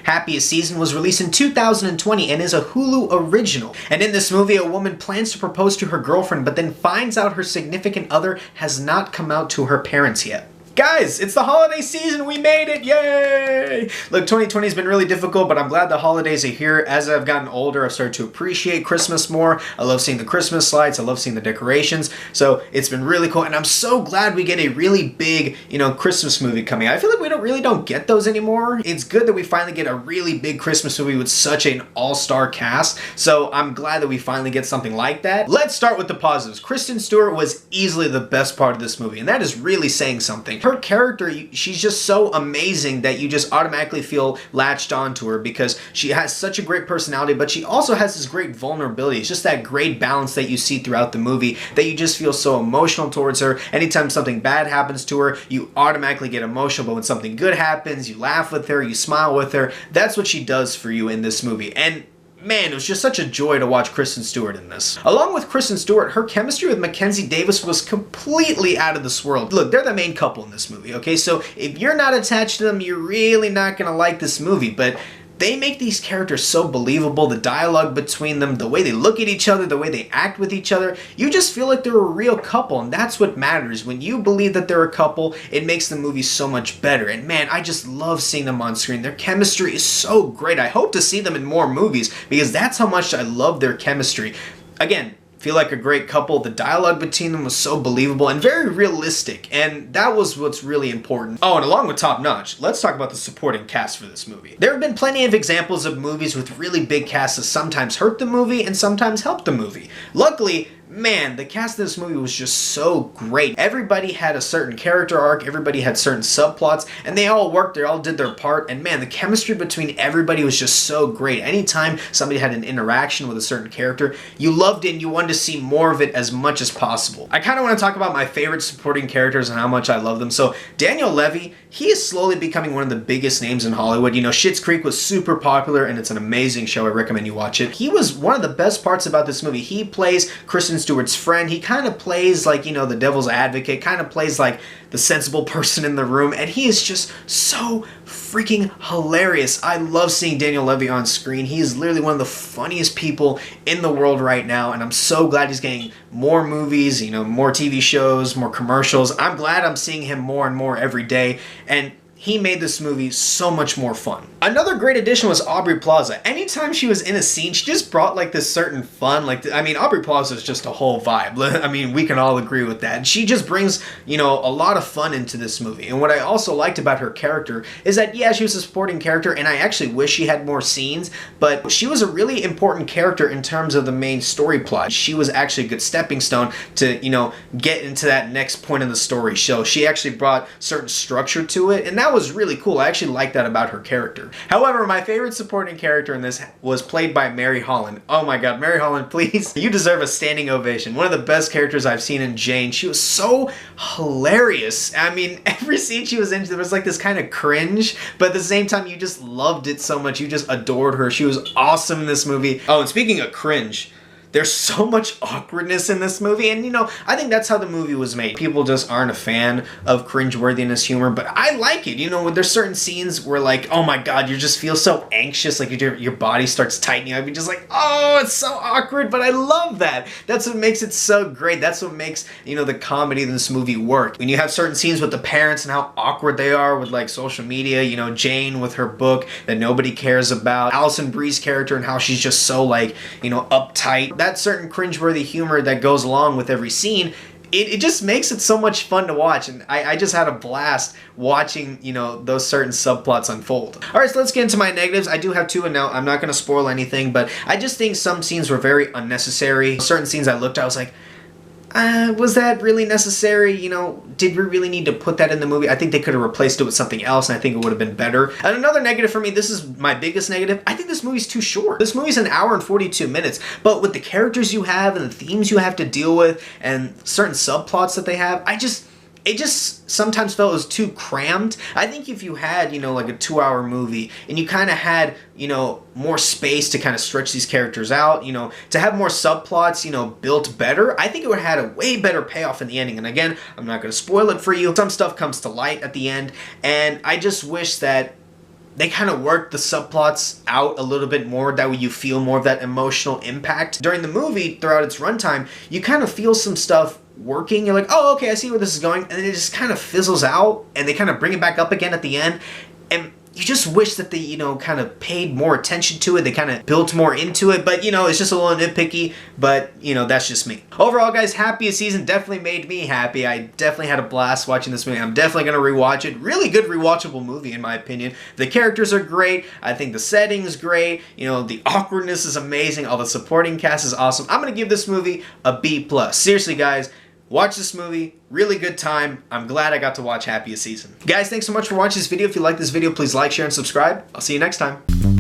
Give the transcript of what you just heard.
Happiest Season was released in 2020 and is a Hulu original. And in this movie, a woman plans to propose to her girlfriend but then finds out her significant other has not come out to her parents yet. Guys, it's the holiday season, we made it, yay! Look, 2020 has been really difficult, but I'm glad the holidays are here. As I've gotten older, I've started to appreciate Christmas more. I love seeing the Christmas lights, I love seeing the decorations, so it's been really cool, and I'm so glad we get a really big, Christmas movie coming out. I feel like we really don't get those anymore. It's good that we finally get a really big Christmas movie with such an all-star cast, so I'm glad that we finally get something like that. Let's start with the positives. Kristen Stewart was easily the best part of this movie, and that is really saying something. Her character, she's just so amazing that you just automatically feel latched onto her because she has such a great personality, but she also has this great vulnerability. It's just that great balance that you see throughout the movie that you just feel so emotional towards her. Anytime something bad happens to her, you automatically get emotional, but when something good happens, you laugh with her, you smile with her. That's what she does for you in this movie. And man, it was just such a joy to watch Kristen Stewart in this. Along with Kristen Stewart, her chemistry with Mackenzie Davis was completely out of this world. Look, they're the main couple in this movie, okay? So if you're not attached to them, you're really not gonna like this movie, but they make these characters so believable, the dialogue between them, the way they look at each other, the way they act with each other, you just feel like they're a real couple, and that's what matters. When you believe that they're a couple, it makes the movie so much better, and man, I just love seeing them on screen. Their chemistry is so great. I hope to see them in more movies, because that's how much I love their chemistry. Again, feel like a great couple. The dialogue between them was so believable and very realistic, and that was what's really important. Oh, and along with top notch, let's talk about the supporting cast for this movie. There have been plenty of examples of movies with really big casts that sometimes hurt the movie and sometimes help the movie. Luckily, man, the cast of this movie was just so great. Everybody had a certain character arc, everybody had certain subplots, and they all worked, they all did their part, and man, the chemistry between everybody was just so great. Anytime somebody had an interaction with a certain character, you loved it and you wanted to see more of it as much as possible. I kind of want to talk about my favorite supporting characters and how much I love them. So, Daniel Levy, he is slowly becoming one of the biggest names in Hollywood. Schitt's Creek was super popular, and it's an amazing show. I recommend you watch it. He was one of the best parts about this movie. He plays Kristen Stewart's friend. He kind of plays like, the devil's advocate, kind of plays like the sensible person in the room, and he is just so freaking hilarious. I love seeing Daniel Levy on screen. He is literally one of the funniest people in the world right now, and I'm so glad he's getting more movies, more TV shows, more commercials. I'm glad I'm seeing him more and more every day, and he made this movie so much more fun. Another great addition was Aubrey Plaza. Anytime she was in a scene, she just brought like this certain fun. Aubrey Plaza is just a whole vibe. We can all agree with that. She just brings, a lot of fun into this movie. And what I also liked about her character is that, yeah, she was a supporting character, and I actually wish she had more scenes, but she was a really important character in terms of the main story plot. She was actually a good stepping stone to, get into that next point in the story. So she actually brought certain structure to it, and that was really cool. I actually like that about her character. However, my favorite supporting character in this was played by Mary Holland. Oh my god, Mary Holland, please, you deserve a standing ovation. One of the best characters I've seen in Jane. She was so hilarious. Every scene she was in, there was like this kind of cringe, but at the same time, you just loved it so much. You just adored her. She was awesome in this movie. Oh, and speaking of cringe, there's so much awkwardness in this movie, and I think that's how the movie was made. People just aren't a fan of cringeworthiness humor, but I like it. When there's certain scenes where like, oh my god, you just feel so anxious, like your body starts tightening up. You're just like, oh, it's so awkward, but I love that. That's what makes it so great. That's what makes, the comedy in this movie work. When you have certain scenes with the parents and how awkward they are with like social media, Jane with her book that nobody cares about, Alison Brie's character and how she's just so like, uptight. That certain cringeworthy humor that goes along with every scene, it just makes it so much fun to watch, and I just had a blast watching, those certain subplots unfold. Alright, so let's get into my negatives. I do have two, and now I'm not going to spoil anything, but I just think some scenes were very unnecessary. Certain scenes I looked at, I was like, was that really necessary? Did we really need to put that in the movie? I think they could have replaced it with something else, and I think it would have been better. And another negative for me, this is my biggest negative, I think this movie's too short. This movie's an hour and 42 minutes, but with the characters you have and the themes you have to deal with and certain subplots that they have, it just sometimes felt it was too crammed. I think if you had, like a 2-hour movie and you kind of had, more space to kind of stretch these characters out, to have more subplots, built better, I think it would have had a way better payoff in the ending. And again, I'm not going to spoil it for you. Some stuff comes to light at the end, and I just wish that they kind of work the subplots out a little bit more. That way you feel more of that emotional impact. During the movie, throughout its runtime, you kind of feel some stuff working. You're like, oh, okay, I see where this is going. And then it just kind of fizzles out, and they kind of bring it back up again at the end. And you just wish that they, kind of paid more attention to it. They kind of built more into it. But, it's just a little nitpicky. But, that's just me. Overall, guys, Happiest season definitely made me happy. I definitely had a blast watching this movie. I'm definitely going to rewatch it. Really good rewatchable movie, in my opinion. The characters are great. I think the setting is great. The awkwardness is amazing. All the supporting cast is awesome. I'm going to give this movie a B+. Seriously, guys. Watch this movie. Really good time. I'm glad I got to watch Happiest season. Guys, thanks so much for watching this video. If you like this video, please like, share, and subscribe. I'll see you next time.